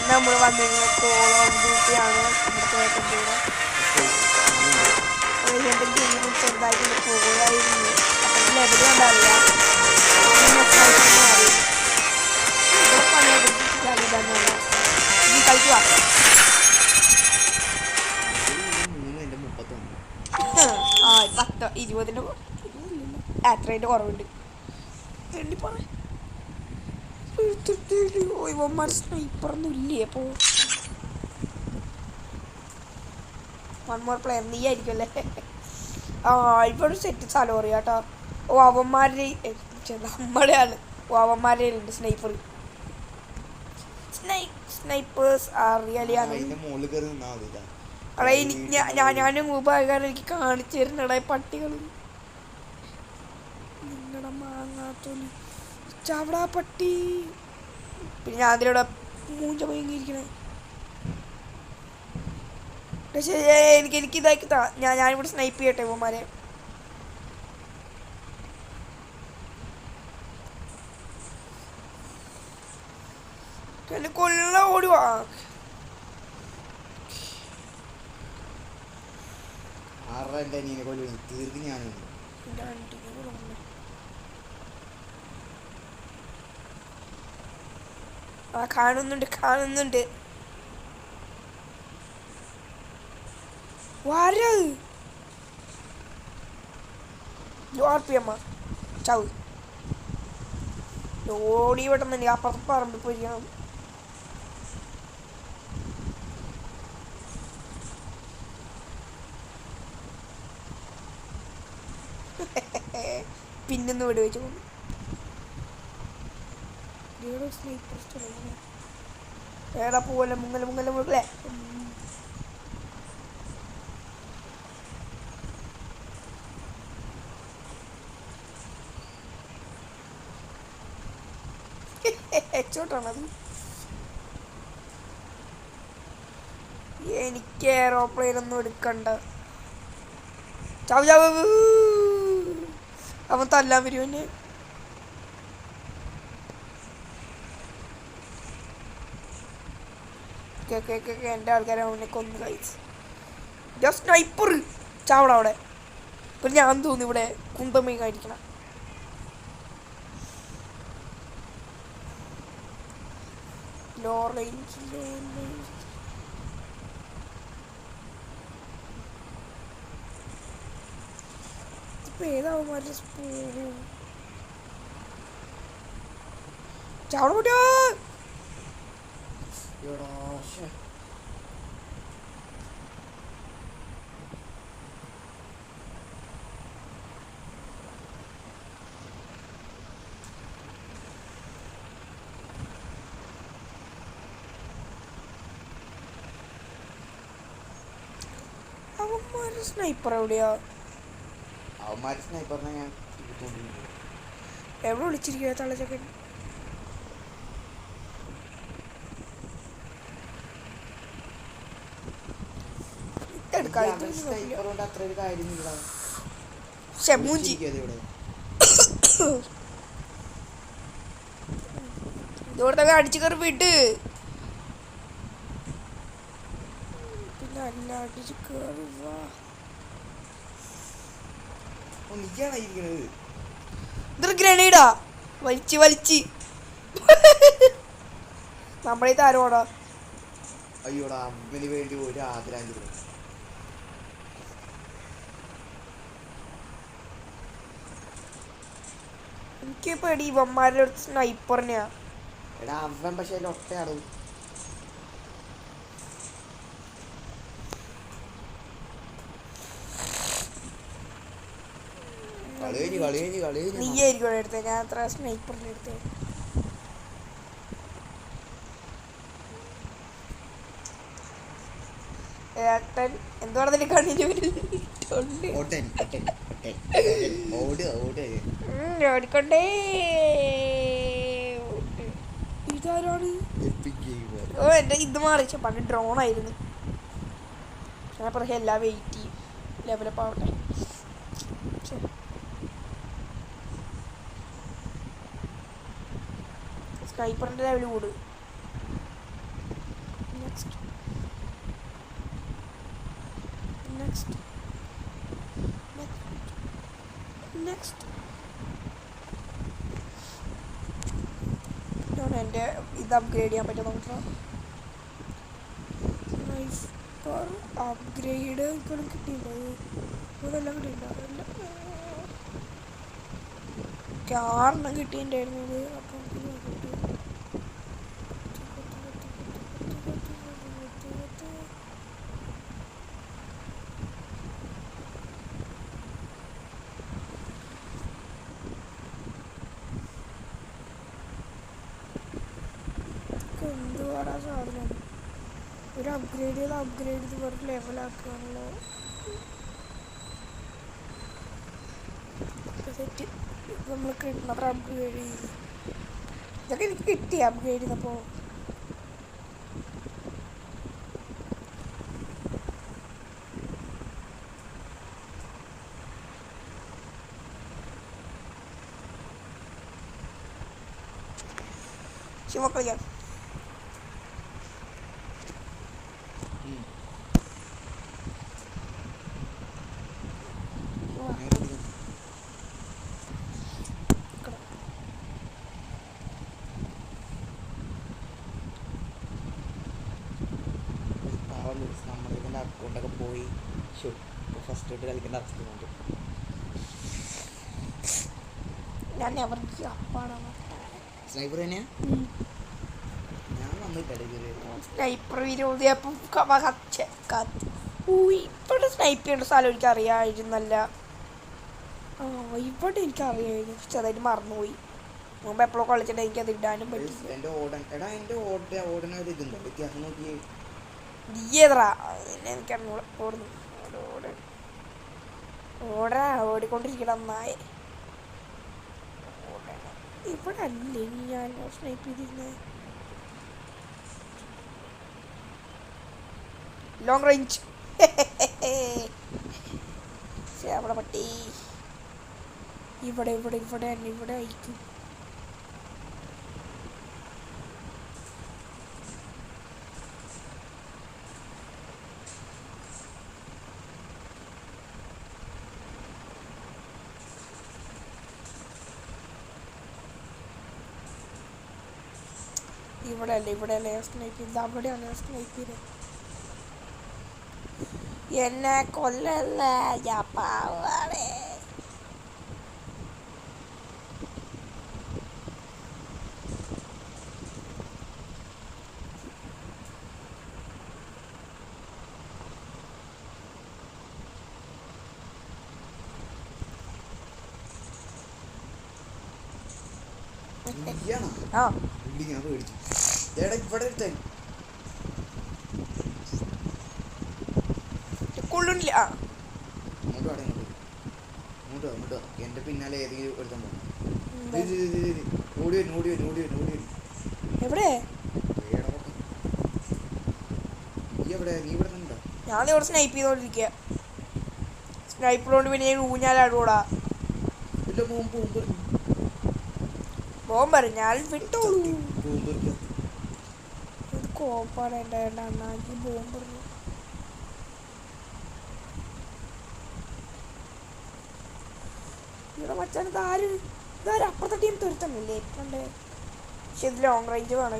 നമ്മൾ വന്നിരുന്നത് call of ഡ്യൂട്ടിയാണ് ഇവിടുത്തെ ഗെയിം ചെറുതായിട്ട് പോയായിരുന്നു. അപ്പം ലെവൽ കണ്ടറിയാം കളിക്കുക. ആ 10-20 അത്രേൻ്റെ കുറവുണ്ട്. ഇവന്മാർ സ്നൈപ്പറൊന്നും ഇല്ലേ? അപ്പോൾ 1 more player നീ ആയിരിക്കും അല്ലേ? ആ ഇവിടെ സെറ്റ് സ്ഥലം അറിയാം കേട്ടോ. ഓ അവന്മാരുടെ നമ്മുടെ ആണ്. ഓ അവന്മാരുടെ ഉണ്ട് സ്നൈപ്പർ. സ്നൈപ്പേഴ്സ് അറിയാലിയാണ്. ഞാനും മുമ്പാകാൻ എനിക്ക് കാണിച്ചു തരുന്നടാ പട്ടികൾ. നിങ്ങളുടെ മാങ്ങാത്തൊലി ചവടാ പട്ടി. പിന്നെ ഞാൻ അതിലൂടെ മൂഞ്ച പോയിരിക്കണേ. പക്ഷേ എനിക്ക് ഇതാക്കി ഞാനിവിടെ സ്നൈപ്പ് ചെയ്യട്ടെ ഇവന്മാരെ. കൊള്ള ഓടുവാ. ആ കാണുന്നുണ്ട്. ചാവ് ഓടി വിട്ടുന്നുണ്ട്. അപ്പുറത്ത് പറമ്പിൽ പോയിരിക്കണം. പിന്നൊന്ന് വിട് വെച്ചു ഏടാ പോലെ മുങ്ങല്ലേ. ഹെഡ്ഷോട്ടാണത്. എനിക്ക് എയറോപ്ലെയിൻ ഒന്നും എടുക്കണ്ട. ചാവ് അവൻ തല്ലാൻ വരും എന്നെ. എൻ്റെ ആൾക്കാരെ അവനെ കൊന്നു കഴിച്ചു. സ്നൈപ്പർ ചാവട അവിടെ. ഇപ്പം ഞാൻ തോന്നി ഇവിടെ കുന്തമേ കഴിക്കണം. ലോ റേഞ്ച് ഏതാവന്മാരുടെ ചാവട പറ്റിയോ? അവന്മാരുടെ സ്നൈപ്പർ എവിടെയാ? എവിടെ വിളിച്ചിരിക്കുക തള്ളച്ചക്കൻ? ഇതോടത്തൊക്കെ അടിച്ചു കയറി വിട്ട്. പിന്നെ അല്ല അടിച്ചു കയറി വാ. ഇതൊരു ഗ്രനേഡാ വലിച്ച് നമ്മളെ താരോടാ. അയ്യോടാ അവന് വേണ്ടി ഒരു ആദരാഞ്ജലി. എനിക്ക് പേടി ഇവന്മാരുടെ അടുത്ത് സ്നൈപ്പറിനെയാ. എടാ അവൻ പക്ഷെ ഒട്ടയാടോ. നീയായിരിക്കും എടുത്തേ. ഞാൻ അത്ര സ്നൈപ്പറിന്റെ എടുത്തേ. ഏട്ടൻ എന്തുവാണ് അതിന് കണ്ണിന് ഓടിക്കൊണ്ടേ. ഇതാരാണ്? ഓ എന്റെ ഇത് മാറിച്ച പണ്ട് ഡ്രോണായിരുന്നു. ഞാൻ പറയാം എല്ലാം വെയിറ്റ് ചെയ്യും. ലെവലപ്പ് ആവട്ടെ. സ്നൈപ്പറിന്റെ ലെവൽ കൂടും. അതിൻ്റെ ഇത് അപ്ഗ്രേഡ് ചെയ്യാൻ പറ്റും നമുക്ക്. സ്നൈപ്പർ അപ്ഗ്രേഡ് ഇപ്പോഴും കിട്ടിയില്ല. ഇതെല്ലാം കിട്ടിയില്ല. ആറെണ്ണം കിട്ടിയിട്ടുണ്ടായിരുന്നത്. അപ്പം എന്തുവാടാ സാധനം? ഒരു അപ്ഗ്രേഡ് ചെയ്ത് വെറുതെ ലെവലാക്കുകയാണല്ലോ. സെറ്റ് നമ്മൾ കിട്ടുന്നത്ര അപ്ഗ്രേഡ് ചെയ്ത് ഇതൊക്കെ എനിക്ക് കിട്ടി അപ്ഗ്രേഡ് ചെയ്തപ്പോൾ. ശിവ കളിക്കാം. നമ്മളിതിൻ്റെ അക്കൗണ്ടൊക്കെ പോയി ഫസ്റ്റ് ഇട്ട് കളിക്കേണ്ട അവസ്ഥയുണ്ട്. ഞാൻ അവർക്ക് അപ്പാടാണ് സ്നൈപ്പർ തന്നെയാ. ഞാൻ വന്നിട്ടില്ല സ്നൈപ്പർ വിരോധി. അപ്പം ഇവിടെ സ്നൈപ്പ് ചെയ്യേണ്ട സ്ഥലം എനിക്ക് അറിയാമായിരുന്നല്ല. ഇവിടെ എനിക്ക് അറിയാമായിരുന്നു. ചെറുതായിട്ട് മറന്നുപോയി. മുമ്പ് എപ്പോഴും കളിച്ചിട്ട് എനിക്ക് അത് ഇടാനും പറ്റില്ല. എൻ്റെ ഓടനൊരു ഇതുണ്ടോ വ്യത്യാസം നോക്കിയേ. നീയേതറാ എനിക്ക് ഓടിക്കൊണ്ടിരിക്കണം നായ. ഇവിടെ അല്ലേ ഞാൻ സ്നൈപ്പ് ചെയ്തിരുന്നത്. ലോങ് റേഞ്ച് അവിടെ പട്ടി. ഇവിടെ ഇവിടെ ഇവിടെ ഇവിടെ അയക്കും. ഇവിടെ അല്ലേ സ്നൈപ്പ് ചെയ്ത്. അവിടെയാണ് സ്നൈപ്പ് ചെയ്ത്. എന്നെ കൊല്ലല്ല ഞാൻ പാവാണ്. ആ ഞാൻ പേടിച്ചു. ഇവിടെ കൊള്ളുന്നില്ല. ഇങ്ങോട്ടോ എന്റെ പിന്നാലെ ഏതെങ്കിലും ഒരുത്തം ഓടി വരും. എവിടെ നീ എവിടെ? നീ ഇവിടെ നിന്നുണ്ടോ? ഞാൻ ഇവിടെ സ്നൈപ്പ് ചെയ്തോണ്ടിരിക്കുക. സ്നൈപ്പറോണ്ട് പിന്നെ ഞാൻ ഊഞ്ഞാലാടൂടാ. ഇല്ല ബോംബർ ഞാൻ വിട്ടോളൂ. കോപ്പാണ് എൻ്റെ അണ്ണാക്കി ബോംബർ. ഇവിടെ മച്ചാൻ ഇതാര് അപ്പുറത്തെ ടീം തുരുത്തന്നില്ലേ കണ്ടേ. പക്ഷെ ഇത് ലോങ് റേഞ്ച് വേണം.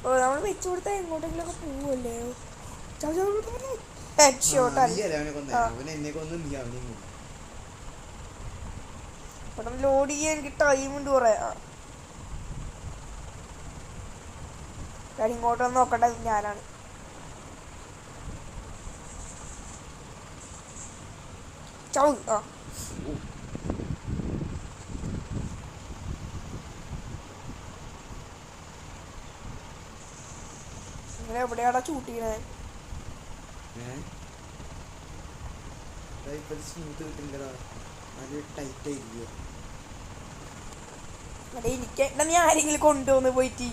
ഓ നമ്മൾ വെച്ചു കൊടുത്താൽ എങ്ങോട്ടെങ്കിലൊക്കെ പോവല്ലേ. ഇവിടെ ലോഡ് ചെയ്യാൻ എനിക്ക് ടൈമുണ്ട് കുറെ. ഇങ്ങോട്ടൊന്നും നോക്കണ്ടത് ഞാനാണ്. ചവ് ആ ഇങ്ങനെ എവിടെയാടാ ഷൂട്ട് ചെയ്യണേ? എനിക്ക് നീ ആരെങ്കിലും കൊണ്ടുവന്ന് പോയിട്ട്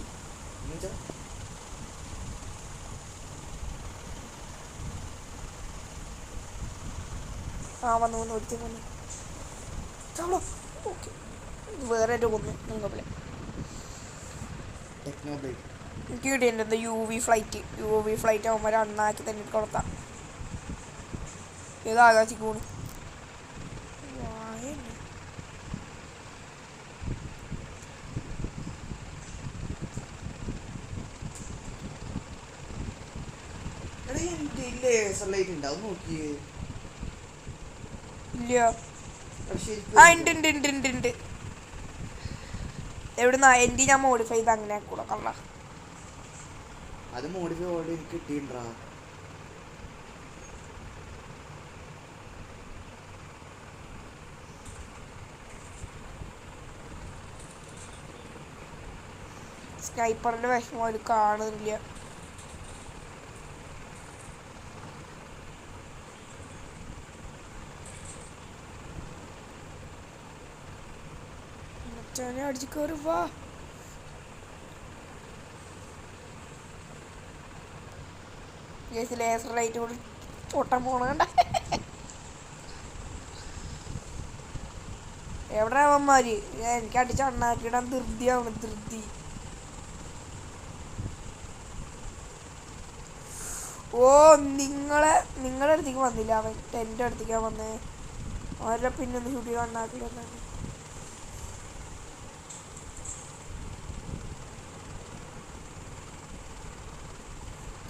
ആ വന്നു ഒരുത്തി വന്നു. ഓക്കെ വേറെ ഒന്ന് നിങ്ങൾക്ക് എനിക്ക് കിട്ടിയിട്ടുണ്ട്. യു വി ഫ്ലൈറ്റ് ആകുമ്പോൾ അണ്ണാക്കി തന്നെ കൊടുത്താം. ഏത് ആകാശിക്ക് പോണു. ലേസർ ലൈറ്റ് ഉണ്ടാവും നോക്കിയേ. ഇല്ല. എടാ ശരിക്കും ആ ഉണ്ട് ഉണ്ട് ഉണ്ട് ഉണ്ട് ഉണ്ട്. എവിടുന്നാ എൻ്റെ ഞാൻ മോഡിഫൈ ചെയ്ത് അങ്ങനെ ആക്കൂടാ കള്ള. അത് മോഡിഫൈ ഓൾറെഡി എനിക്ക് കിട്ടിയിട്ടുണ്ടാ. സ്നൈപ്പറിന്റെ വിഷമം ഒരു കാണുന്നില്ല. അടിച്ചു കയറി വാ. ലേസർ ലൈറ്റ് കൂടി പൊട്ടാൻ പോണണ്ട. എവിടെ അവന്മാര്? എനിക്ക് അടിച്ച് അണ്ണാക്കിടാൻ ധൃതിയാണ് ധൃതി. ഓ നിങ്ങളെ അടുത്തേക്ക് വന്നില്ല അവൻ, എൻ്റെ അടുത്തേക്കാണ് വന്നേ. അവരുടെ പിന്നെ ഒന്ന് ഷൂട്ടി അണ്ണാക്കിടാൻ.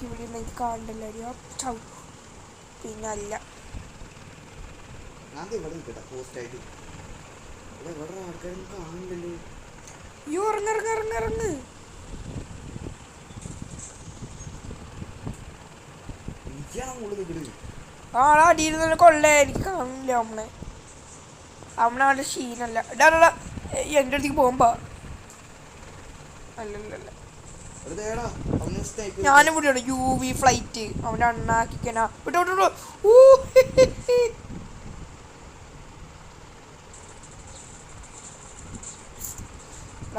ഇവിടെ എനിക്ക് കാണണ്ടല്ലോ. പിന്നെ അല്ല അയ്യോ ഇറങ്ങ്. ആളെ അടിയിൽ നിന്ന് കൊള്ളേ. എനിക്ക് കാണില്ല അവനെ ക്ഷീണല്ല. എൻ്റെ അടുത്തേക്ക് പോകുമ്പോ അല്ലല്ല ഞാനും കൂടിയാണ് UV ഫ്ലൈറ്റ്. അവൻ്റെ അണ്ണാക്കിക്കനാ വിട്ടോ.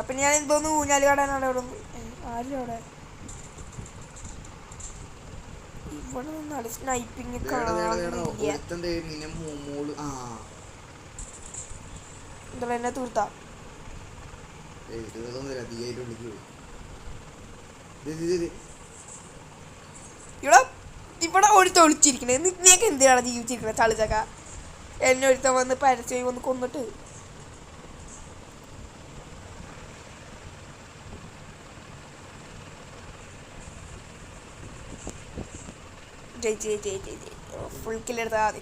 പിന്നെ ഞാൻ എന്തോന്ന് ഊഞ്ഞാല് കാടാനാണ് അവിടെ. ആരും അവിടെ ഇവിടെ നിന്നാണ് സ്നൈപ്പിങ് എന്താ എന്നെ തീർത്താ. ഇവിടെ ഒരുത്ത ഒളിച്ചിരിക്കണേ. നീക്ക് എന്തിനാണ് ജീവിച്ചിരിക്കണേ ചളിച്ചക്ക? എന്നെ ഒരുത്ത വന്ന് പരസ്യം വന്ന് കൊന്നിട്ട് ജയിച്ച് ഫുൾ കില്ലെടുത്താ മതി.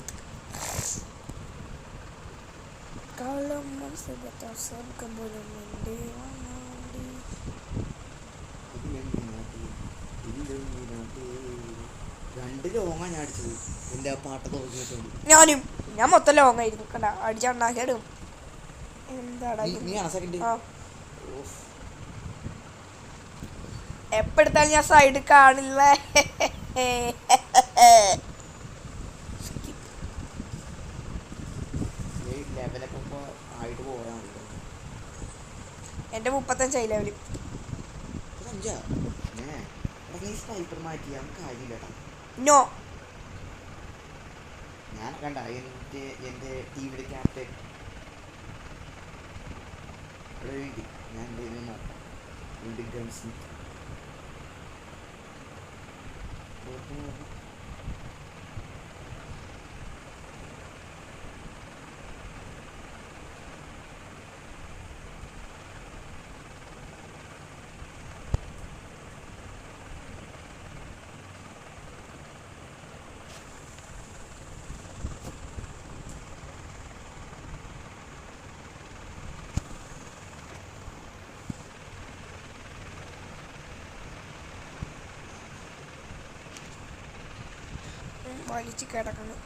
ഞാൻ മൊത്തം ലോങ്ങായിരുന്നു കണ്ട അടിച്ചുണ്ടാക്കിയിടും. എന്താടാ എപ്പെടുത്താലും ഞാൻ സൈഡ് കാണില്ല. എന്റെ 35 ലെവല്. നോ ഞാൻ കണ്ട എന്റെ ടീമിന്റെ ക്യാപ്റ്റൻ ഞാൻ വലിച്ച് കിടക്കണം.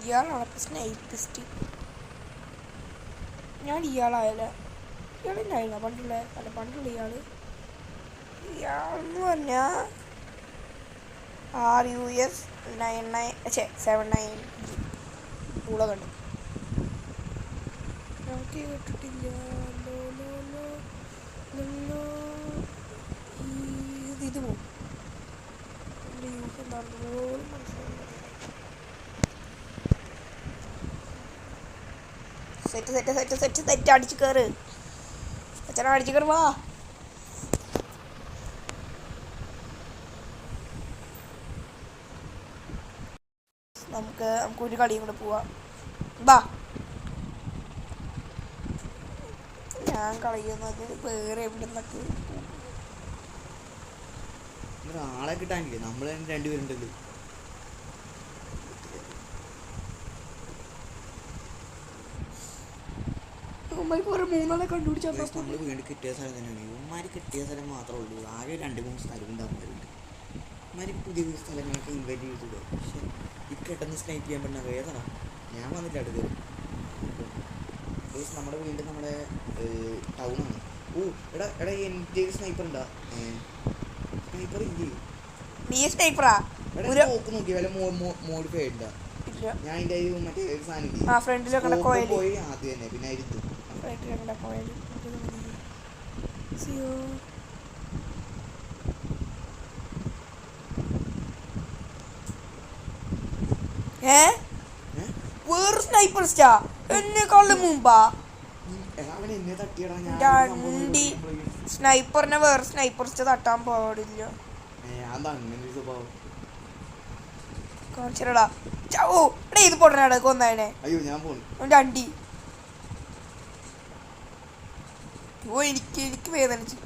ഇയാളാണ് സ്നൈപ്പിസ്റ്റ്. ഞാൻ ഇയാളായല്ലേ. ഇയാളുണ്ടായിരുന്നോ പണ്ടുള്ള? അല്ല പണ്ടുള്ള ഇയാളെന്ന് പറഞ്ഞാൽ RUS 79 കൂടെ കണ്ടു. നമുക്ക് കേട്ടിട്ടില്ല. ഇത് പോകും. എൻ്റെ യൂസ് എന്താണെന്ന് പോലും മനസ്സിലായില്ല. സെറ്റ് അടിച്ച് കയറ്. മച്ചാനെ അടിച്ചു കയറി വാ. നമുക്ക് ഒരു കളിയും കൂടെ പോവാം. ബാ, ഞാൻ കളയുന്നത് വേറെ എവിടെ നിന്നൊക്കെ ആളെ കിട്ടാനില്ലേ, നമ്മൾ തന്നെ രണ്ടുപേരുണ്ടല്ലോ. മൂന്നാളെ കണ്ടുപിടിച്ചാൽ നമ്മൾ വീട് കിട്ടിയ സ്ഥലം തന്നെയാണ്. ഇവന്മാർ കിട്ടിയ സ്ഥലം മാത്രമേ ഉള്ളൂ. ആകെ 2-3 സ്ഥലം ഉണ്ടാകുന്നവരുണ്ട്. ഇവന്മാർ പുതിയ സ്ഥലങ്ങളൊക്കെ ഇൻവൈറ്റ് ചെയ്തിട്ടുള്ളൂ. പക്ഷെ ഈ പെട്ടെന്ന് സ്നൈപ്പ് ചെയ്യാൻ പറ്റുന്ന വേദന. ഞാൻ വന്നിട്ട് അടുത്ത് നമ്മുടെ വീട് നമ്മുടെ ടൗണാണ്. ഓ എടാ എടാ, എൻ്റെ സ്നൈപ്പർ ഉണ്ടാ? സ്നൈപ്പർ ഇല്ലേ? നീ സ്നൈപ്പറാ? എടാ നോക്ക് നോക്കി വല്ല മോഡിഫൈ ഉണ്ടാ? ഞാൻ അതിൻ്റെ മറ്റേ സാധനം പോയി ആദ്യം തന്നെ പിന്നെ ആയിരുന്നു. വേറെ സ്നൈപ്പർ സ്റ്റാ എന്നെക്കാളും മുമ്പാ. രണ്ടി സ്നൈപ്പറിനെ വേറെ സ്നൈപ്പർ സ്റ്റാ തട്ടാൻ പാടില്ല. കാണിച്ചടാ. ഓ എടാ ഇത് പൊടനാടാ കൊന്നേനെ. അയ്യോ ഞാൻ പോണു. രണ്ടി ഓ എനിക്ക് വേദനിച്ചു.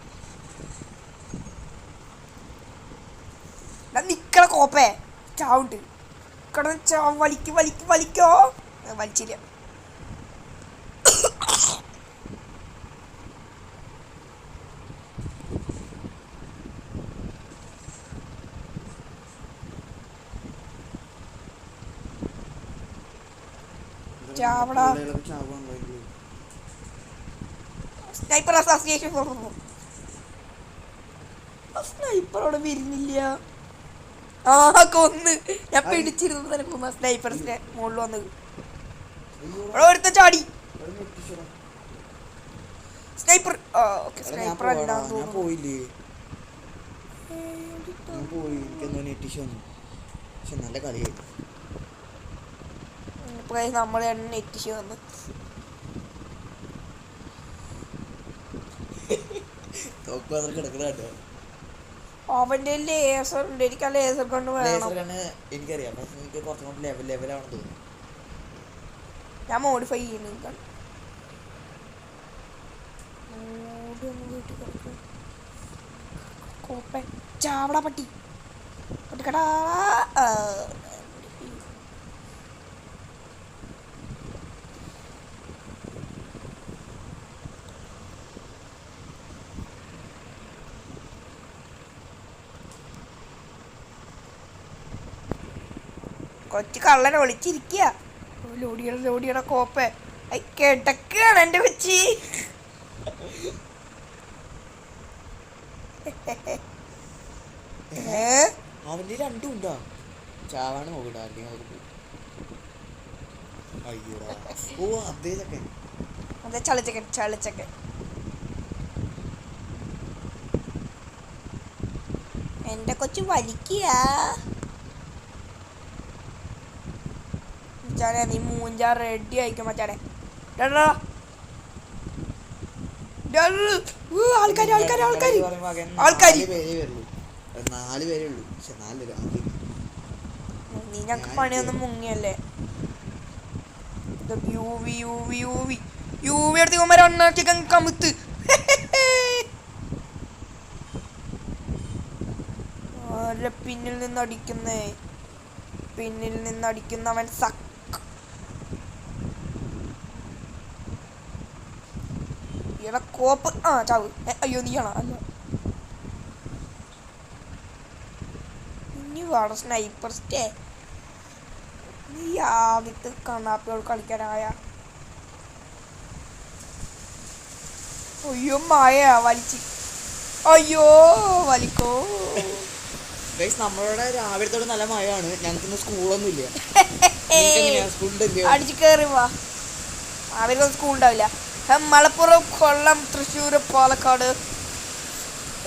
നിക്കണ കോപ്പേ ചാവുണ്ട് കിടന്ന് വലിക്കോ. വലിച്ചില്ല. സ്നൈപ്പർ അസോസിയേഷൻ സ്നൈപ്പർ അവിടെ വരുന്നില്ല. ആ കൊന്ന് ഞാൻ പിടിച്ചിരുന്നു. സ്നൈപ്പറിന്റെ മുകളിൽ വന്ന് ഒരുത്ത ചാടി. സ്നൈപ്പർ സ്നൈപ്പർ അല്ലാന്ന് തോന്നുന്നു. നല്ല കളിയായി. നമ്മൾ നെറ്റിഷ് വന്ന് അവന്റെ ലേസർ ഉണ്ട്. എനിക്ക് ആ ലേസർ കൊണ്ട് വേണം. എനിക്കറിയാം, പക്ഷെ എനിക്ക് കുറച്ചും കൂടി ലെവലാണെന്ന് തോന്നുന്നു. ഞാൻ മോഡിഫൈ ചെയ്യുന്നു. ചാവട പട്ടി പട്ടിക്കടാ. കൊച്ചു കള്ളനെ ഒളിച്ചിരിക്കുക. ലോടിയുടെ കോപ്പ കിടക്കാണ് എൻ്റെ കൊച്ചി. അവന്റെ രണ്ടും ഉണ്ടോ? ചാവാണ് നോക്കട്ടെ. അയ്യോടാ. ഓ അതേ ചക്കൻ. അതെ ചളിച്ചക്കൻ. എൻ്റെ കൊച്ചു വലിക്കുക. മച്ചാനെ നീ മൂഞ്ചാ റെഡി ആയിക്കും മച്ചാനെ. നീ ഞങ്ങക്ക് പണിയൊന്നും മുങ്ങിയല്ലേ. യൂവി എടുത്ത് കമുത്ത്. പിന്നിൽ നിന്നടിക്കുന്നവൻ സക്ക്. കോപ്പ് ചാവ്. അയ്യോ നീയാണോ? അല്ല ഇനി വേണം സ്നൈപ്പർ സ്റ്റേ. നീ ആദ്യത്തെ കണ്ണാപ്പിയോട് കളിക്കാനായ. അയ്യോ മായ വലിച്ച്. അയ്യോ വലിക്കോ. നമ്മളുടെ രാവിലത്തോട് നല്ല മഴയാണ്. ഞങ്ങൾക്ക് സ്കൂളൊന്നും ഇല്ല. അടിച്ചു കയറി വാ. അവർക്കൊന്നും സ്കൂൾ ഉണ്ടാവില്ല. മലപ്പുറം, കൊല്ലം, തൃശ്ശൂർ, പാലക്കാട്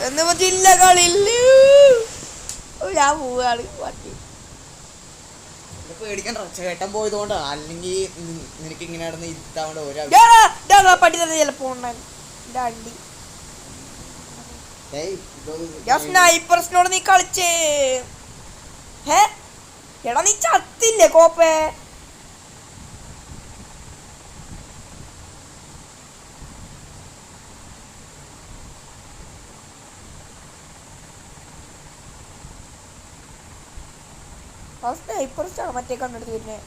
എന്നിവ ജില്ലകളിൽ ഞാൻ പോവുകയാണ്. വണ്ടി പേടിക്കണ്ട, ചേട്ടൻ പോയതുകൊണ്ടാ. അല്ലെങ്കിൽ നിനക്ക് ഇങ്ങനെ ഇരുത്താണ്ട് പട്ടി തന്നെ ചിലപ്പോ ഉണ്ടായിരുന്നു. ഞാൻ സ്നൈപ്പേഴ്സിനോട് നീ കളിച്ചേ. ഹേ എടാ നീ ചത്തില്ലേ കോപ്പേ? ആ സ്നൈപ്പേഴ്സാണ് മറ്റേ കണ്ടെടുത്ത് വരുന്നേ.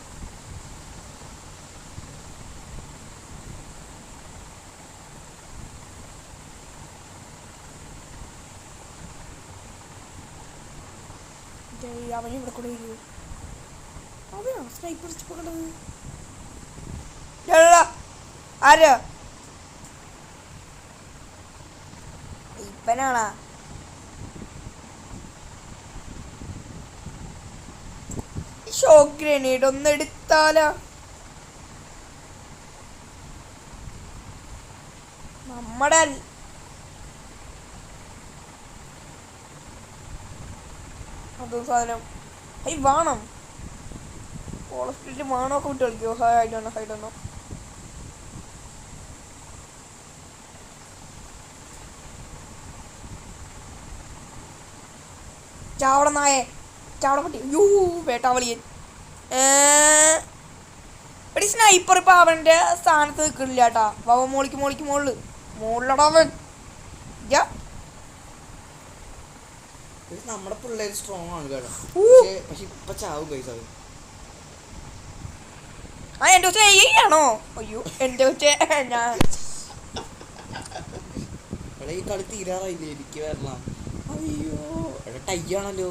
അവൻ ഇവിടെ കൂടെ വരൂ. അവനാണ് സ്നൈപ്പേഴ്സ് പോകേണ്ടത്. ആരാ ഇപ്പനാണാ? ഷോക്ക് ഗ്രനേഡ് ഒന്ന് എടുത്താലാ? നമ്മടെ അതും സാധനം വേണം. കോളസ്റ്റിറ്റ് വേണമൊക്കെ വിട്ട് കളിക്കോ? ഹൈഡോ ചാവട നായേ, ചാവട പട്ടി. യൂ വേട്ടാവളിയൻ. എടി സ്നൈപ്പർ ഇപ്പൊ അവന്റെ സ്ഥാനത്ത് നിൽക്കണില്ല കേട്ടാ. അവൻ മുകളിലടാ അവൻ. നമ്മുടെ പിള്ളേര് സ്ട്രോങ് ആണ് കേട്ടോ. പക്ഷെ ഇപ്പൊ ചാവും ഗൈസ് അത്. എന്റെ കൊച്ചാണോ? അയ്യോ എന്റെ കൊച്ചേ ഞാൻ ഈ കളി തീരാറായില്ലേ? എനിക്ക് വരണം. അയ്യോ എടാ ടൈ ആണല്ലോ.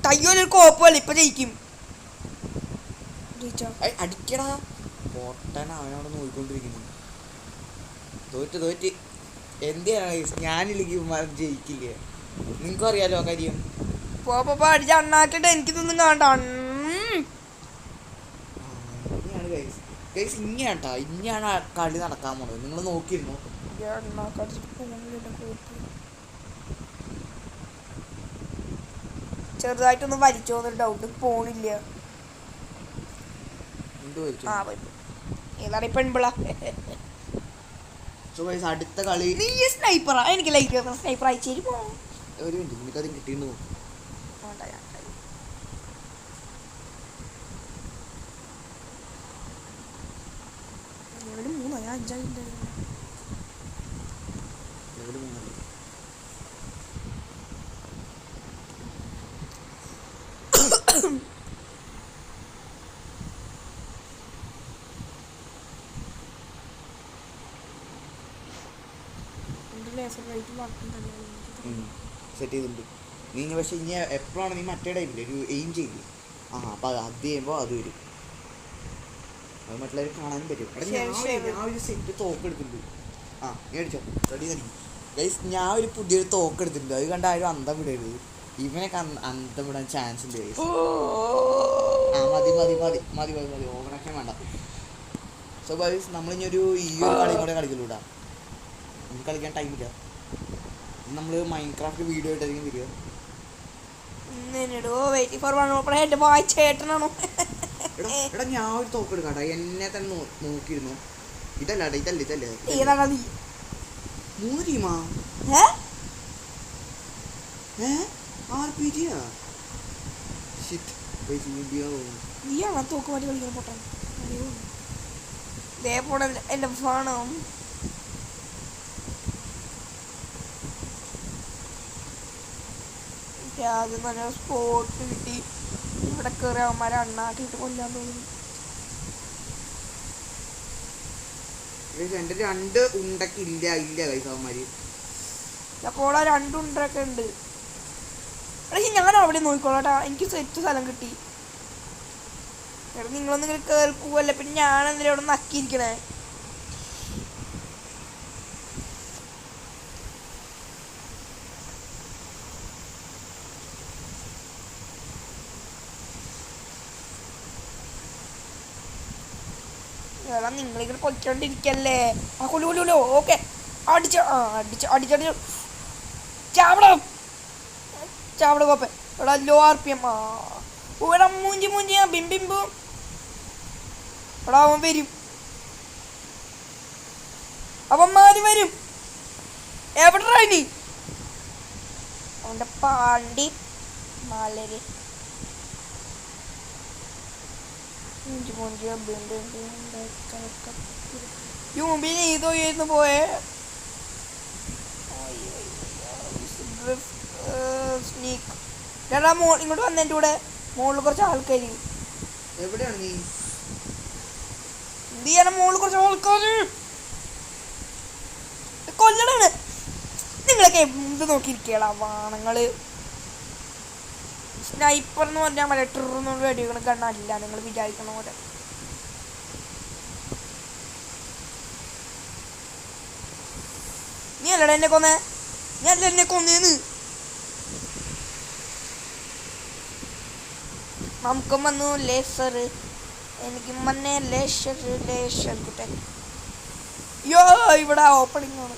ടയ്യോനൊരു കോപ്പല്ല, ഇപ്പൊ ജയിക്കും. അടിക്കടാ പൊട്ടൻ. അവനവിടെ നോക്കിക്കൊണ്ടിരിക്കുന്നു. തോറ്റ് എന്തിനാണ് ഞാനില്ലെങ്കിൽ ജയിക്കില്ലേ? നിങ്ങൾക്കും അറിയാലോ ആ കാര്യം. പോ അടിച്ച അണ്ണാക്കിട്ട് എനിക്കിതൊന്നും കാണണ്ട. ഇങ്ങനെയാട്ടാ ഇങ്ങനെയാണ് കളി നടക്കാൻ പോണത്. നിങ്ങൾ നോക്കിയിരുന്നോ? ചെറുതായിട്ടൊന്ന് വലിച്ചോന്നൊരു ഡൗട്ട്. പോണില്ല. ഏതാണ് പെൺപിള്ള? അടുത്ത കളി നീ സ്നൈപ്പറാ? എനിക്ക് ലൈക്ക് സ്നൈപ്പർ അയച്ചേരി പോ. ഒരു മിനിറ്റ്, നിനക്കത് കിട്ടിയിരുന്നു. സെറ്റ് ചെയ്തിട്ടുണ്ട് നീ. പക്ഷെ ഇനി എപ്പോഴാണ് നീ മറ്റേ ടൈമില്ലേ ഒരു എയിം ചെയ്യില്ലേ? അപ്പൊ അത് ചെയ്യുമ്പോൾ അത് വരും. അത് മറ്റുള്ളവർ കാണാനും പറ്റും. ഞാൻ ഒരു സെറ്റ് തോക്ക് എടുത്തിട്ടുണ്ട്. നീ അടിച്ചോ. റെഡി തന്നെ ഗൈസ്. ഞാൻ ഒരു പുതിയൊരു തോക്ക് എടുത്തിട്ടുണ്ട്. അത് കണ്ട ആരും അന്തം വിടരുത്. ഇവനൊക്കെ അന്തം വിടാൻ ചാൻസ് ഉണ്ട് ഗൈസ്. മതി ഓവറാക്കാൻ വേണ്ട. സോ ഗൈസ് നമ്മളിനി ഈ ഒരു കളി കൂടെ കളിക്കലൂടാ. നമുക്ക് കളിക്കാൻ ടൈമില്ല. നമ്മൾ മൈൻക്രാഫ്റ്റ് വീഡിയോ ആയിട്ടായിരിക്കും വരിക. എടാ ഞാൻ ഒരു തോക്ക് എടുക്കാട്ടെ. എന്നെ തന്നെ നോക്കിയിരുന്നു. ഇതല്ലേ 3 ടീമാ? RPG നീയാണോ തോക്ക് മാറ്റി കളിക്കാൻ പോട്ടെ? ഇതേപോലെ എന്റെ ഫോണും ആദ്യം നല്ല സ്പോട്ട് കിട്ടി. ഇവിടെ കയറി അവന്മാരെ അണ്ണാക്കിട്ട് കൊല്ലാൻ തോന്നുന്നു. എന്റെ 2 ഉണ്ടൊക്കെ ഇല്ല കൈസവന്മാര്. അപ്പോൾ 2 ഉണ്ടൊക്കെ ഉണ്ട്. ഞാൻ അവിടെ നോക്കിക്കോളാട്ടാ. എനിക്ക് സെറ്റ് സ്ഥലം കിട്ടി. എടാ നിങ്ങളൊന്നും ഇങ്ങനെ കേൾക്കുവല്ലേ, പിന്നെ ഞാൻ എന്തിനാ അവിടെ നക്കിയിരിക്കണേ? എടാ നിങ്ങളിങ്ങനെ കൊച്ചോണ്ടിരിക്കല്ലേ? കൊല്ലു. ഓക്കെ അടിച്ചു ചാവട കോപ്പ. എടാ ലോ RPM. എടാ മൂഞ്ചി ബിംബിംബു. എടാ അവന്മാര് വരും. എവിടെ ഇനി അവന്റെ പാണ്ടി മലര് യൂബിന് ഇതോയിരുന്നു പോയെ സ്നീക്ക് ചേട്ടാ ഇങ്ങോട്ട് വന്ന എൻ്റെ കൂടെ മുകളിൽ കുറച്ച് ആൾക്കാർ എവിടെയാണ് നീ എന്ത് ചെയ്യാനാ മുകളിൽ കുറച്ച് ആൾക്കാർ കൊല്ലണാണ് നിങ്ങളൊക്കെ എന്ത് നോക്കിയിരിക്കടാ വാണങ്ങള് സ്നൈപ്പർ എന്ന് പറഞ്ഞാൽ മറ്റേ ട്രിന്നോട് വെടിവെക്കണ കണ്ണല്ല നിങ്ങൾ വിചാരിക്കണ പോലെ നീ അല്ലടാ എന്നെ കൊന്നേ നീ അല്ല എന്നെ കൊന്നേന്ന് നമുക്കും വന്നു ലേസർ എനിക്കും വന്നേ ലേഷർ കുട്ടെ യോ ഇവിടെ ഓപ്പണിംഗ് ആണ്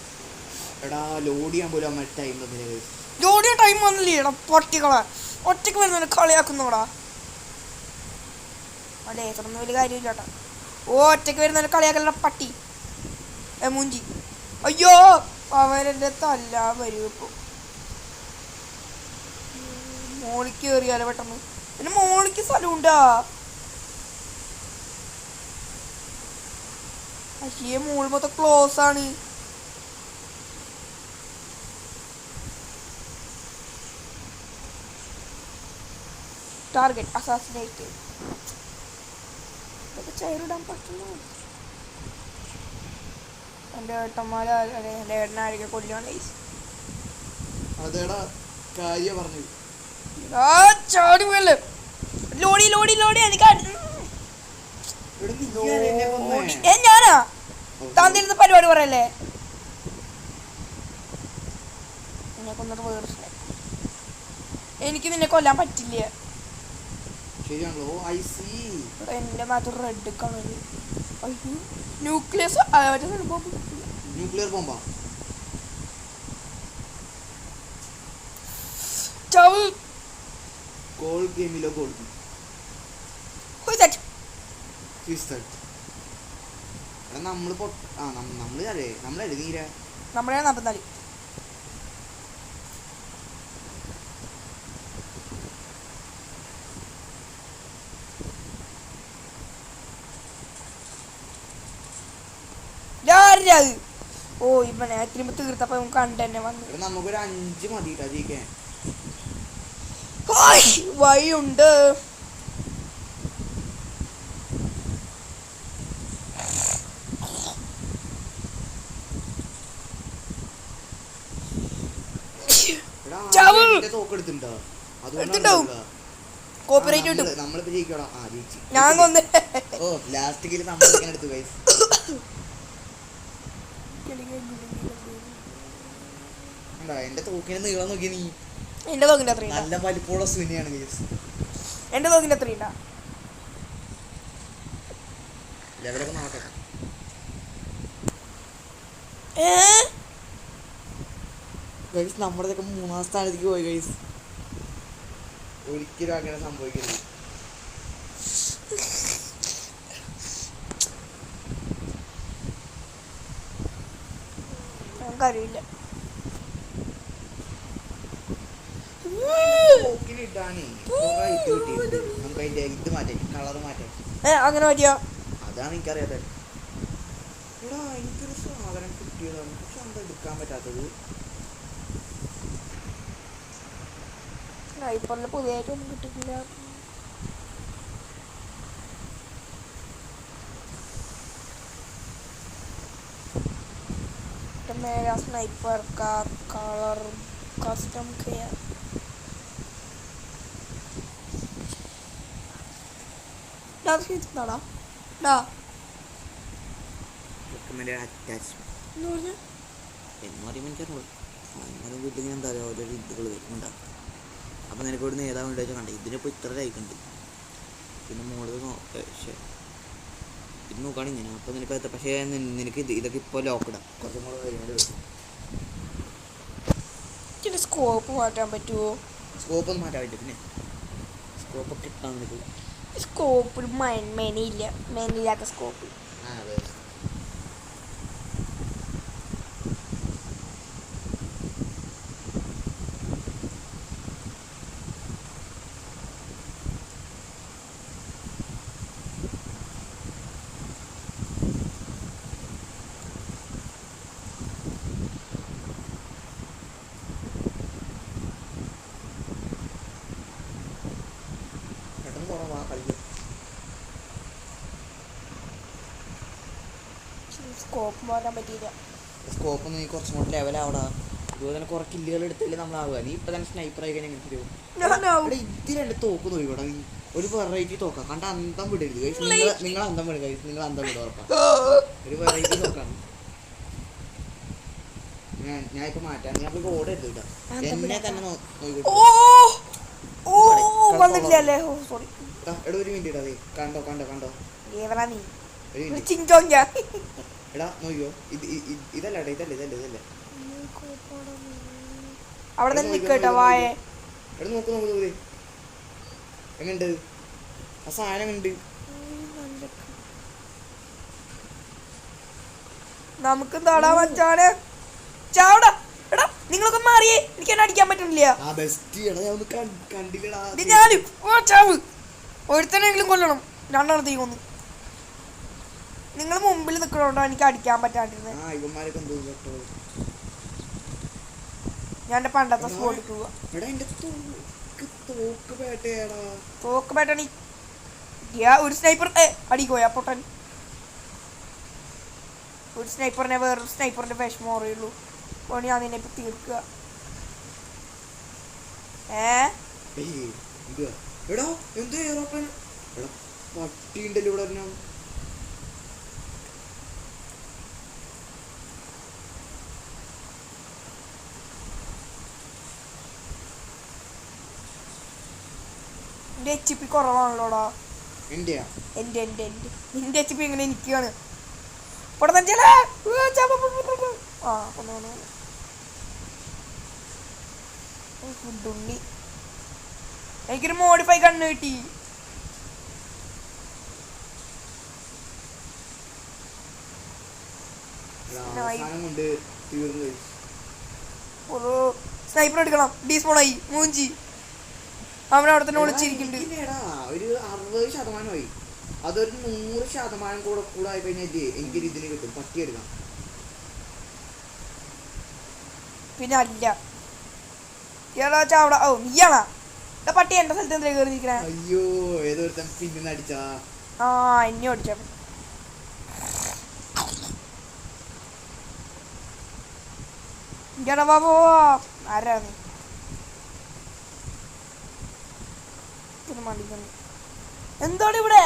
എടാ ലോഡ് ചെയ്യാൻ പോലും ടൈം ലോഡ് ചെയ്യാൻ ടൈം വന്നില്ലേടാ പൊട്ടികളെ ഒറ്റയ്ക്ക് വരുന്ന കളിയാക്കുന്നോടാ അല്ലേ ഇത്രയൊന്നും വലിയ കാര്യമില്ല ചേട്ടാ ഓ ഒറ്റയ്ക്ക് വരുന്ന കളിയാക്കലടാ പട്ടി മൂഞ്ചി അയ്യോ അവരെന്റെ തല്ല വരും ഇപ്പൊ മോളിക്ക് കയറിയാലോ പെട്ടെന്ന് പിന്നെ മോളിക്ക് സ്ഥലമുണ്ടാ അയ്യേ മോൾ മൊത്തം ക്ലോസ് ആണ് ടാർഗറ്റ് അസാസിനേറ്റ് ഇതൊക്കെ ചെയറിടാൻ പറ്റുന്നു എൻ്റെ ഏട്ടന്മാരെ എൻ്റെ ഏട്ടനാരൊക്കെ കൊല്ലുവാൻ അതേടാ കാര്യം പറഞ്ഞു ചാടി പോയല്ലേ ലോടി ലോടി ലോടി എനിക്ക് ഞാനാ താൻ തരുന്ന പരിപാടി പറയല്ലേ എന്നെ കൊന്നിട്ട് വേറെ എനിക്ക് നിന്നെ കൊല്ലാൻ പറ്റില്ല ശരിയാണല്ലോ ഐ സി എന്റെ മാത്രം റെഡ് കളർ അയ്യോ ന്യൂക്ലിയസ് ന്യൂക്ലിയർ ബോംബാ ചവ് ഗോൾ ഗെയിമിലോ ഗോൾ നമ്മള് നമ്മള് അല്ലേ നമ്മളല്ലേ നീര നമ്മളെ 44 ഓ ഇവനെ തിരുമ്പ തീർത്തപ്പോ കണ്ടെന്നെ വന്നു നമുക്കൊരു 5 മതി ജയിക്കാൻ വഴിയുണ്ട് കോപ്പറേറ്റ് കിട്ടും നമ്മളിപ്പോ ജയിക്കടാ ഞാൻ കൊന്നേ ഓ ലാസ്റ്റ് നമ്മൾ എടുത്തു ഗൈസ് എന്റെ തോക്കിനെ നീളം നോക്കി നീ എന്റെ തോക്കിന്റെ അത്ര നല്ല വലിപ്പമുള്ള സുനിയാണ് ഗൈസ് എന്റെ തോക്കിന്റെ അത്ര ഉണ്ടാ ലെവലൊക്കെ നോട്ടെ ഗൈസ് നമ്മുടെ 3-ാം സ്ഥാനത്തേക്ക് പോയി ഗൈസ് ഒരിക്കലും അങ്ങനെ സംഭവിക്കരുത് നമുക്കറിയില്ല ഇത് മാറ്റാം കളർ മാറ്റാം അങ്ങനെ പറ്റിയോ അതാണ് എനിക്കറിയാത്ത എടാ എനിക്കൊരു സാധനം കിട്ടിയതാണ് പക്ഷെ എന്താ എടുക്കാൻ പറ്റാത്തത് സ്നൈപ്പറിൽ പുതിയതായിട്ടൊന്നും കിട്ടിയിട്ടില്ല मेरा स्नाइपर का कलर कस्टम किया വീട്ടിൽ എന്താ പറയുക ഓരോ ഇതുകൾ ഉണ്ടാകും അപ്പം നിനക്ക് ഇവിടുന്ന് ഏതാ വേണ്ടി വെച്ചാൽ കണ്ടേ ഇതിനിപ്പോൾ ഇത്ര ലൈക്കുണ്ട് പിന്നെ മോള് ഇത് നോക്കുകയാണെങ്കിൽ ഇങ്ങനെ അപ്പോൾ നിനക്ക് പക്ഷേ നിനക്ക് ഇതൊക്കെ ഇപ്പോൾ ലോക്കിടാം കുറച്ചും കൂടെ കഴിഞ്ഞാൽ സ്കോപ്പ് മാറ്റാൻ പറ്റുമോ സ്കോപ്പ് ഒന്നും മാറ്റാൻ പറ്റും പിന്നെ സ്കോപ്പൊക്കെ ഇട്ടാൽ നിനക്ക് സ്കോപ്പിൽ മെനിയില്ല മെനിയില്ലാത്ത സ്കോപ്പ് സ്കോപ്പ് മാറ്റാൻ പറ്റിയില്ല. സ്കോപ്പ് നീ കുറച്ചും കൂടെ ലെവലാവടാ. ഇതുപോലെ തന്നെ കുറെ കില്ലുകൾ എടുത്തില്ലേ നമ്മളാവുക. നീ ഇപ്പൊ തന്നെ സ്നൈപ്പർ ആയി കഴിഞ്ഞാൽ എങ്ങനെ ഞാനാവും. ഇതിലുണ്ട് തോക്ക് നോക്കിക്കോടാ. ഒരു വെറൈറ്റി തോക്കാം കണ്ട അന്തം വിടരുത്. നിങ്ങൾ അന്തം വിടുക, നിങ്ങൾ അന്തം വിടുക ഉറപ്പാ. ഒരു വെറൈറ്റി തോക്കാണ്. ഞാൻ ഇപ്പൊ മാറ്റാം. ഞാൻ ഓടെ എടുത്തിട്ടാ എന്നെ തന്നെ നോക്കിക്കോട്ടെ. വന്നിട്ടില്ലല്ലേ? ഓ സോറി. എടാ ഒരു മിനിറ്റ് അതെ കണ്ടോ കണ്ടോ കണ്ടോ ഏവറാ നീ? ഒരു മിനിറ്റ് ചിങ്കോങ്ക. എടാ നോക്കിയോ. ഇതല്ലേ ഇതല്ലേ ഇതല്ലേ ഇതല്ലേ അവിടെ തന്നെ നിക്കട്ടോ വായേ. എടാ നോക്ക് നോക്ക് നോക്ക് എങ്ങനുണ്ട് ആ സാധനം ഉണ്ട്. നമുക്ക് തടാ മച്ചാനെ. ചാവടാ. എടാ നിങ്ങളൊക്കെ മാറിയേ, എനിക്ക് എന്നെ അടിക്കാൻ പറ്റുന്നില്ല. ഞാനും ചാവ്. ഒരുത്തനെങ്കിലും കൊല്ലണം. രണ്ടെണ്ണത്തേക്ക് കൊന്നു. നിങ്ങൾ മുമ്പിൽ നിൽക്കണോണ്ടോ എനിക്ക് അടിക്കാൻ പറ്റാണ്ടിരുന്നത്. ഞാൻ എന്റെ പണ്ടത്തെ സ്പോട്ടിൽ പോവാ. തോക്ക് പേട്ടണി. ഒരു സ്നൈപ്പർ അടിക്കോയാ പൊട്ടൻ. ഒരു സ്നൈപ്പറിനെ വേറൊരു സ്നൈപ്പറിന്റെ വിഷമം അറിയുള്ളൂ. അപ്പോൾ ഞാൻ നിന്നെ ഇപ്പൊ തീർക്കുക. പട്ടിണ്ടല്ലോ ഇവിടെ. എന്റെ HP കുറവാണല്ലോടാ. എന്റെ നിന്റെ HP എങ്ങനെ എനിക്കാണ്. എനിക്കൊരു മോഡിഫൈ കണ്ണു കിട്ടി. ഒരു സ്നൈപ്പർ എടുക്കണം. ഡീസ്പോണായി മൂഞ്ചി. അവനവിടെ തന്നെ ഒളിച്ചിരിക്കുന്നുണ്ട്. ഒരു 60% അതൊരു 100% കൂടെ ആയി കഴിഞ്ഞാൽ എനിക്കൊരു ഇതിന് കിട്ടും. പട്ടി എടുക്കാം. പിന്നെ അല്ല ചാവട. ഓ നീയാണാ പട്ടി എന്റെ സ്ഥലത്ത് എന്താ കയറി നിൽക്കണേ? അയ്യോ ഏതോരുത്തൻ പിന്നെ അടിച്ചാ. എന്നെ അടിച്ചാ. ബാബോ ആരാ നീ? എന്താണ് ഇവിടെ?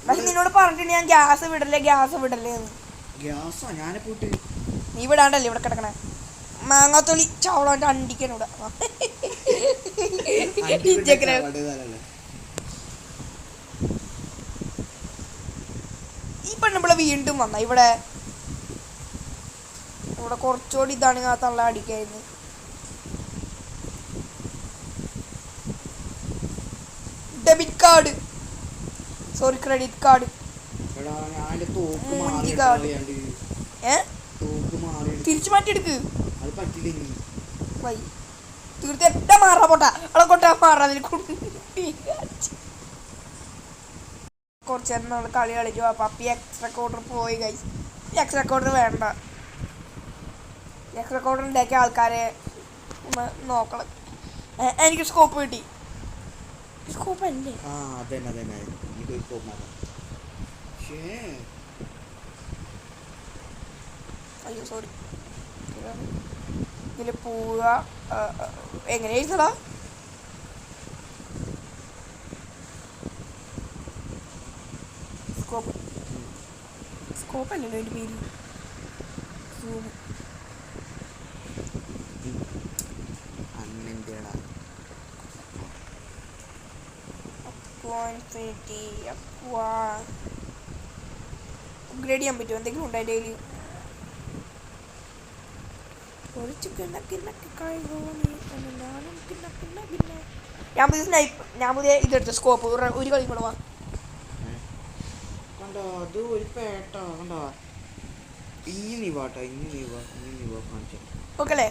പക്ഷെ നിന്നോട് പറഞ്ഞിട്ടുണ്ട് ഞാൻ ഗ്യാസ് വിടല്ലേ. നീ വിടാണ്ടല്ലേ ഇവിടെ കിടക്കണേ? മാങ്ങാത്തൊലി ചാവളോന്റെ അണ്ടിക്കനൂടെ. ഈ പെണ്ണുമ്പിള വീണ്ടും വന്ന ഇവിടെ കുറച്ചുകൂടി ഇതാണ് ആ തള്ള അടിക്കായിരുന്നു. Debit card sorry credit card. തിരിച്ചു മാറ്റിയെടുക്ക്. തീർച്ച എട്ടാ മാറാ പോട്ടാ അവളെ കൊട്ടാ മാറാ. കുറച്ച് നേരം നമ്മൾ കളി കളിച്ചു. പപ്പി എക്സ് റെക്കോർഡർ പോയി കൈ. എക്സ് റെക്കോർഡർ വേണ്ട. എക്സ് റെക്കോർഡർ ഉണ്ടാക്കിയ ആൾക്കാരെ ഒന്ന് നോക്കണം. എനിക്ക് സ്കോപ്പ് കിട്ടി. സ്കോപ്പ് അല്ലേ? അയ്യോ സോറി. ഇതില് പോവുക എങ്ങനെ എഴുതടാ? സ്കോപ്പ് അല്ലല്ലോ എൻ്റെ പേര്. അപ്ഗ്രേഡ് ചെയ്യാൻ പറ്റുമോ? എന്തെങ്കിലും ഉണ്ടോ എൻ്റെ കയ്യിൽ? ഞാൻ പുതിയ ഇതെടുത്ത സ്കോപ്പ്. ഒരു കളി കൂടെ വാ. ഓക്കെ അല്ലേ?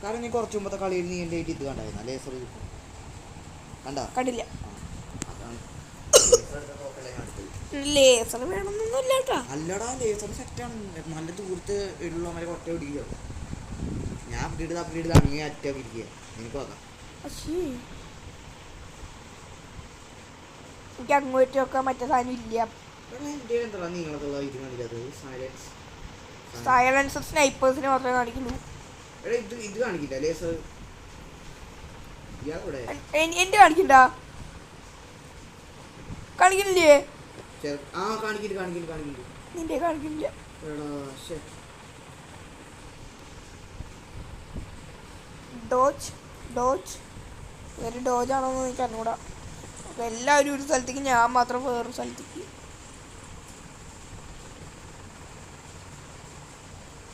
കാരണം നീ കുറച്ച് മുമ്പത്തെ കളിയിൽ നീ എൻ്റെ ഇത് കണ്ടായിരുന്ന ലേസർ കണ്ടില്ല. ലേസർ വേണമെന്നൊന്നുമില്ല കേട്ടോ. അല്ലടാ ലേസർ സെറ്റാണ്. നല്ല ദൂരത്ത് ഉള്ളവരെ ഒറ്റ പിടിക്കുക. ഞാൻ അപ്ഗ്രേഡ് അങ്ങനെ അറ്റ പിടിക്കുക. എനിക്ക് നോക്കാം. എനിക്ക് അങ്ങോട്ടൊക്കെ മറ്റേ സാധനം ഇല്ല. എടാ എൻ്റെ എന്താ നീളത്തുള്ള ഇത് കാണിക്കാത്തത് സൈലൻസ് സൈലൻസർ സ്നൈപ്പേഴ്സിന് മാത്രമേ കാണിക്കുള്ളൂ. എടാ ഇത് കാണിക്കില്ല ലേസർ ഇയാളവിടെ എന്റെ കാണിക്കണ്ട, കാണിക്കുന്നില്ലേ? കാണിക്കില്ല നിന്റെ കാണിക്കുന്നില്ല. എടാ ശേ ഡോജ് വേറെ ഡോജാണോന്ന് എനിക്ക് അറിഞ്ഞൂടാ. അപ്പൊ എല്ലാവരും ഒരു സ്ഥലത്തേക്ക്, ഞാൻ മാത്രം വേറൊരു സ്ഥലത്തേക്ക്.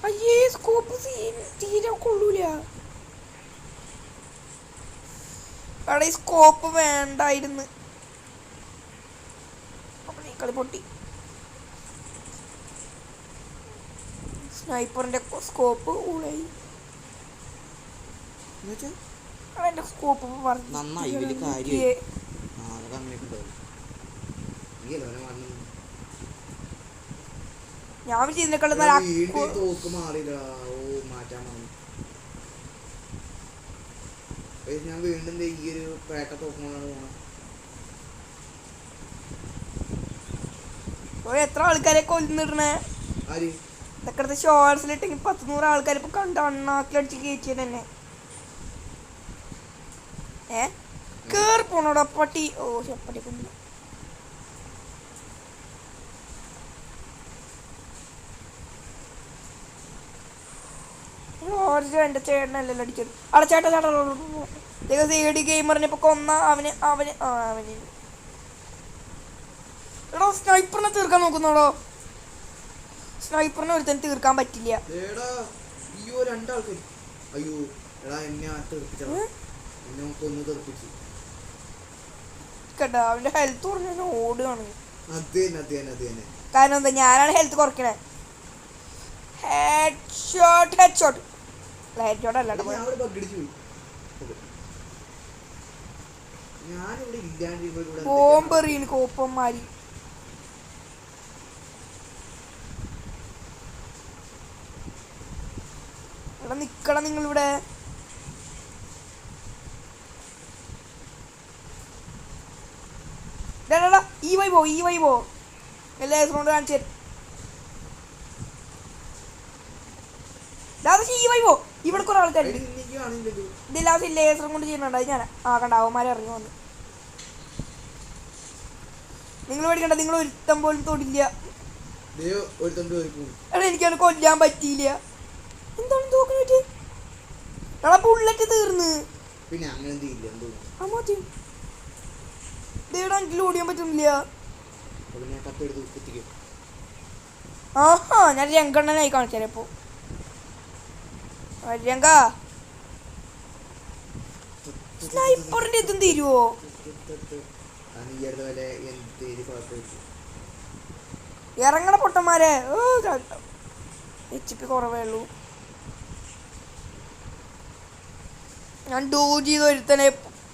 അയ്യേ സ്കോപ്പ് തീരെ കൊള്ളൂല. അവിടെ ഈ സ്കോപ്പ് വേണ്ടായിരുന്നു. അപ്പൊ നീ കളി പൊട്ടി. സ്നൈപ്പറിന്റെ സ്കോപ്പ് ഊളായി. എന്റെ സ്കോപ്പ് നന്നായി വലിയ കാര്യമായി. ഞാൻ ചെയ്തിനേക്കാളും തോക്ക് മാറിയില്ല. ഓ മാറ്റാൻ വന്നു. ഞാൻ വീണ്ടും ഈ ഒരു പേട്ട തോക്കുമ്പോഴാണ് പോണത്. എത്ര ആൾക്കാരെ കൊല്ലിടണേ ആര് ഇതൊക്കെ ഷോർട്സിലിട്ടെങ്കിൽ 100 ആൾക്കാർ ഇപ്പൊ കണ്ട അണ്ണാക്കിലടിച്ച് കയറ്റിയത് തന്നെ. കേറി പോണോടാ പട്ടി. ഓ പട്ടി കൊന്നു. എന്റെ ചേട്ടനല്ലല്ലോ അടിച്ചത്. അവിടെ ചേട്ടൻ ഗെയിമറിനെ ഇപ്പൊ കൊന്ന അവന് എടോ സ്നൈപ്പറിനെ തീർക്കാൻ നോക്കുന്നോടോ. സ്നൈപ്പറിനെ ഒരുത്തന്നെ തീർക്കാൻ പറ്റില്ല. കേട്ടോ അവന്റെ ഹെൽത്ത് കുറഞ്ഞ ഓടുകയാണ്. കാരണം എന്താ, ഞാനാണ് ഹെൽത്ത് കുറയ്ക്കണേ. ഹെഡ് ഷോട്ട് അല്ലാണ്ട് ബോംബെറിയാണ് കോപ്പന്മാര്. ഇവിടെ നിക്കണം നിങ്ങളിവിടെ. ഈ വൈ പോ എല്ലാ കൊണ്ട് കാണിച്ചു തരും. ഈ വൈ പോ. ഇവിടെ കുറെ ആൾക്കാരുണ്ട്. ഇതില്ലാതെ ലേസറും കൊണ്ട് ചെയ്യുന്നുണ്ട്. ഞാൻ കണ്ട അവന്മാരെ ഇറങ്ങി വന്നു. നിങ്ങൾ പേടിക്കണ്ട, നിങ്ങൾ ഒരുത്തം പോലും തൊടില്ല. എടാ എനിക്കത് കൊല്ലാൻ പറ്റിയില്ല. എന്താണ് തോക്കിന് പറ്റി? എടാ ബുള്ളറ്റ് തീർന്ന്. പിന്നെ അങ്ങനെ എനിക്ക് ഓടിയാൻ പറ്റുന്നില്ല. ഞാൻ രംഗണ്ണനായി കാണിച്ചാലേ ഇപ്പൊ. രംഗ സ്നൈപ്പറിന്റെ ഇതും തീരുവോ? ഇറങ്ങണ പൊട്ടന്മാരെ. HP കുറവേ ഉള്ളൂ. ഞാൻ ഡോജ് ചെയ്ത്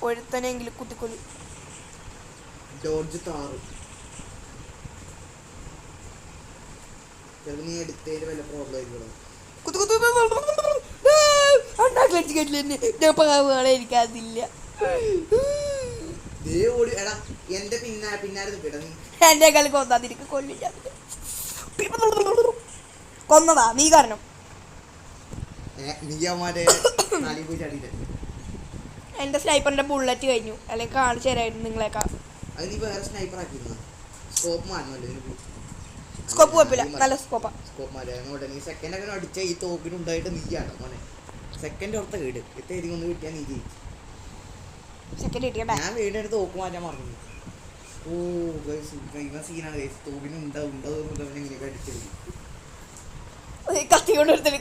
ഒരുത്തനെങ്കിലും കുത്തിക്കൊല്ലു. എനിക്കതില്ല. എന്റെ കളി കൊന്നാതിരിക്ക് കൊല്ലില്ല. കൊന്നതാ നീ കാരണം. എന്റെ സ്നൈപ്പറിന്റെ ബുള്ളറ്റ് കഴിഞ്ഞു. അല്ലെങ്കിൽ കാണിച്ചു തരായിരുന്നു നിങ്ങളെക്കാ. സ്കോപ്പ് കുഴപ്പമില്ല, നല്ല സ്കോപ്പാ. അടിച്ച ഈ തോക്കിനുണ്ടായിട്ട് നീയാണ് മോനെ. സെക്കൻഡ് ഓർത്ത കേട് എത്തേരി ഒന്ന് കിട്ടിയാ നീ സെക്കൻഡ് കിട്ടിയ ഞാൻ വീടിന്റെ തോക്ക് മാറ്റാൻ മറന്നു. ഓ ഇവ സീനാണ്. തോക്കിന് ഉണ്ടോ ഇങ്ങനെയൊക്കെ അടിച്ചെടുക്കും. കത്തി കൊണ്ട് എടുത്തില്ല.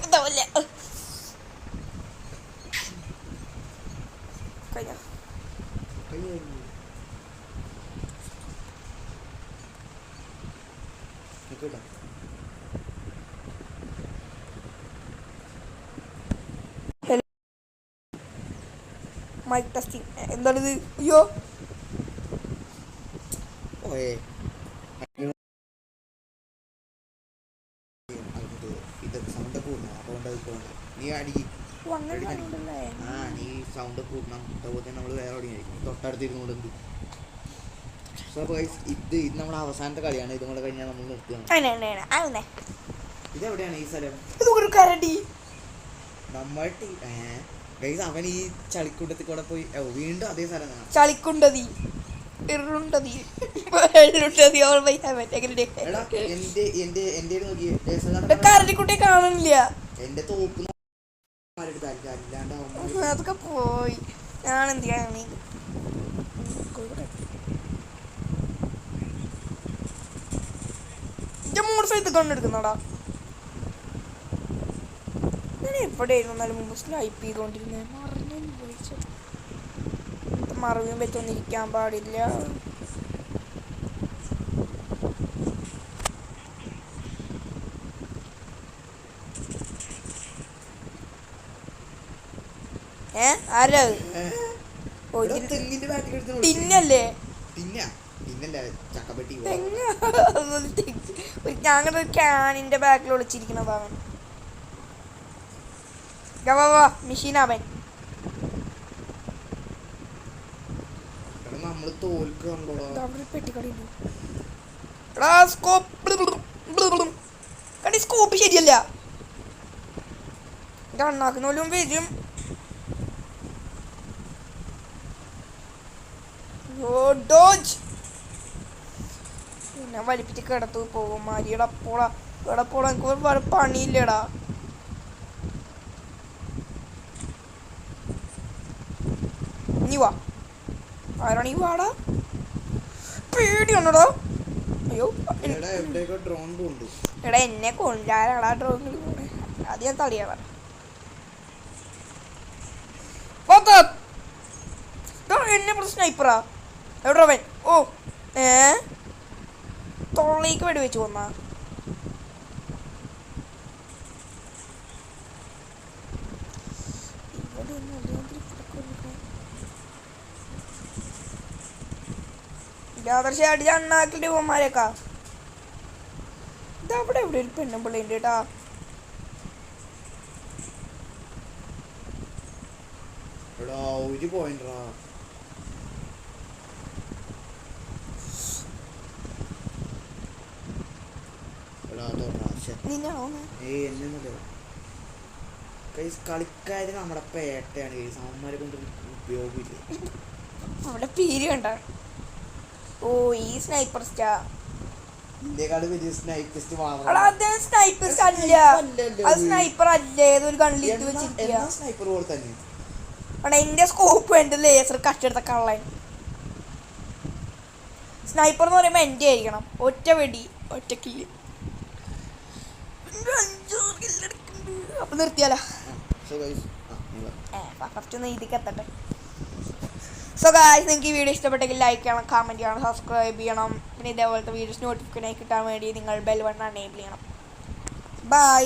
Mic testing. എന്താണിത്? അയ്യോ നീ സൗണ്ട് കൂട്ടണം. നമ്മൾ വേറെ തൊട്ടടുത്തിരുന്നോണ്ട് സോ ഗൈസ് ഇത് നമ്മുടെ അവസാനത്തെ കളിയാണ്. ഇതും കൂടെ കഴിഞ്ഞാൽ നമ്മൾ നിർത്തുകയാണ്. ഇതെവിടെയാണ് ഈ സ്ഥലം? നമ്മൾ ഗൈസ് അവൻ ഈ ചളിക്കൂട്ടത്തിൽ കൂടെ പോയി വീണ്ടും അതേ സ്ഥലം കാണാം. ചളിക്കുണ്ടതി കരടിക്കുട്ടിയെ കാണുന്നില്ല. എന്റെ തോപ്പ് അല്ലാണ്ട് അതൊക്കെ പോയി. ഞാൻ എന്ത് ചെയ്യാൻ മോട്ടോർ സൈക്കിൾ കൊണ്ടെടുക്കുന്നോടാ. ഞാൻ എവിടെയായിരുന്നു എന്നാലും മുമ്പ് സ്ലൈപ്പ് ചെയ്തോണ്ടിരുന്നത്. മറവിയും വെച്ചൊന്നിരിക്കാൻ പാടില്ല. ആരാ തിന്നല്ലേ ഞങ്ങളുടെ ക്യാനിന്റെ ബാക്കിൽ ഒളിച്ചിരിക്കുന്നതാണ്. മെഷീനാവൻ പെട്ടിക്കടി സ്കോപ്പ് ശരിയല്ല. കണ്ണാക്കുന്നോലും വരും. ഞാൻ വലിപ്പിച്ച് കിടത്തു പോകും. മാരിയുടെ അപ്പോളാ ഇവിടെ എനിക്ക് വേറെ പണിയില്ലടാ. നീ വാ. ആരാണ് ഈ വാടാ? പേടിയാണോടാ? അയ്യോ എടാ എന്നെ കൊണ്ടാരാടാ ഡ്രോണിൽ കൂടെ. അത് ഞാൻ തളിയാടാ. എന്നെ സ്നൈപ്പറാ എവിടെവൻ? ഓ തൊള്ളേക്ക് വെടി വെച്ച് കൊന്നാ. അടിച്ച അണ്ണാക്കിന്റെ പോമാരേക്കാ. ഇതവിടെ എവിടെ ഒരു പെണ്ണും പിള്ളേണ്ട് കേട്ടാ. ഒരു പോയിന്റാ കളിക്കാര് നമ്മുടെ പേട്ടയാണ്. അവന്മാരെ കൊണ്ട് ഉപയോഗമില്ല. അവിടെ പേര് കണ്ട. ഓ ഈ സ്നൈപ്പർ സ്റ്റാർ സ്നൈപ്പർ അല്ലേ? ഏതൊരു കണ്ണിൽ സ്നൈപ്പർ പോലെ തന്നെ എന്റെ സ്കോപ്പ് എന്റെ ലേസർ കട്ടെടുത്ത കള്ളൻ. സ്നൈപ്പർ എന്ന് പറയുമ്പോ എന്റെ ആയിരിക്കണം. ഒറ്റ വെടി ഒറ്റ കില്ല്. അപ്പൊ നിർത്തിയാലോ? ഫസ്റ്റ് ഒന്ന് ഇതിക്ക് എത്തട്ടെ. സോ ഗായ്സ് നിങ്ങൾക്ക് ഈ വീഡിയോ ഇഷ്ടപ്പെട്ടെങ്കിൽ ലൈക്ക് ചെയ്യണം, കമൻറ്റ് ചെയ്യണം, സബ്സ്ക്രൈബ് ചെയ്യണം. പിന്നെ ഇതേപോലത്തെ വീഡിയോസ് നോട്ടിഫിക്കേഷൻ കിട്ടാൻ വേണ്ടി നിങ്ങൾ ബെൽ ബട്ടൺ എനേബിൾ ചെയ്യണം. ബൈ.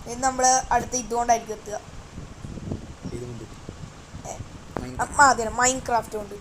ഇനി നമ്മൾ അടുത്ത ഇതുകൊണ്ടായിരിക്കും എത്തുക. മൈൻക്രാഫ്റ്റ് കൊണ്ട്.